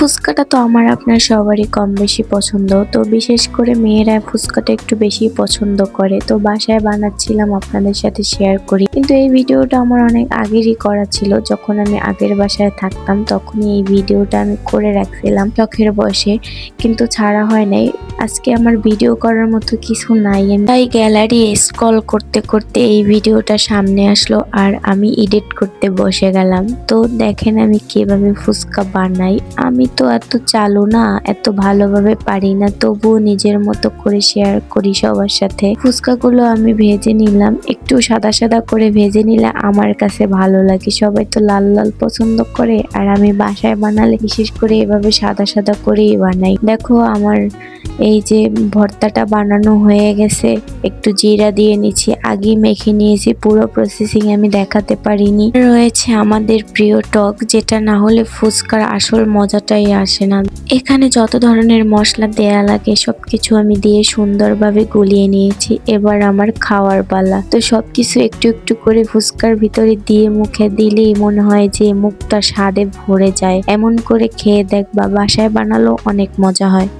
ফুচকাটা তো আমার আপনার সবারই কম বেশি পছন্দ। তো বিশেষ করে মেয়েরা ফুচকাটা একটু বেশি পছন্দ করে। তো বাসায় বানাচ্ছিলাম আপনাদের সাথে শেয়ার করি। কিন্তু এই ভিডিওটা আমার অনেক আগেরই করা ছিল। যখন আমি আগের বাসায় থাকতাম তখনই এই ভিডিওটা আমি করে রাখছিলাম শখের বশে, কিন্তু ছাড়া হয় নাই। আজকে আমার ভিডিও করার মতো কিছু নাই, তাই গ্যালারি স্ক্রল করতে করতে এই ভিডিওটা সামনে আসলো আর আমি এডিট করতে বসে গেলাম। তো দেখেন আমি কিভাবে ফুচকা বানাই। আমি তো এত চালু না, এত ভালোভাবে পারি না, তবুও নিজের মতো করে শেয়ার করি সবার সাথে। ফুচকাগুলো আমি ভেজে নিলাম, একটু সাদা সাদা করে ভেজে নিলে আমার কাছে ভালো লাগে। সবাই তো লাল লাল পছন্দ করে, আর আমি বাসায় বানালে বিশেষ করে এভাবে সাদা সাদা করেই বানাই। দেখো আমার এই যে ভর্তাটা বানানো হয়ে গেছে, একটু জিরা দিয়ে নিচ্ছি, আগেই মেখে নিয়েছি, পুরো প্রসেসিং আমি দেখাতে পারিনি। রয়েছে আমাদের প্রিয় টক, যেটা না হলে ফুচকার আসল মজাটাই আসে না। এখানে যত ধরনের মশলা দেয়া লাগে সবকিছু আমি দিয়ে সুন্দরভাবে গুলিয়ে নিয়েছি। এবার আমার খাওয়ার পালা। তো সবকিছু একটু একটু করে ফুচকার ভিতরে দিয়ে মুখে দিলেই মনে হয় যে মুখটা স্বাদে ভরে যায়। এমন করে খেয়ে দেখবা, বাসায় বানালেও অনেক মজা হয়।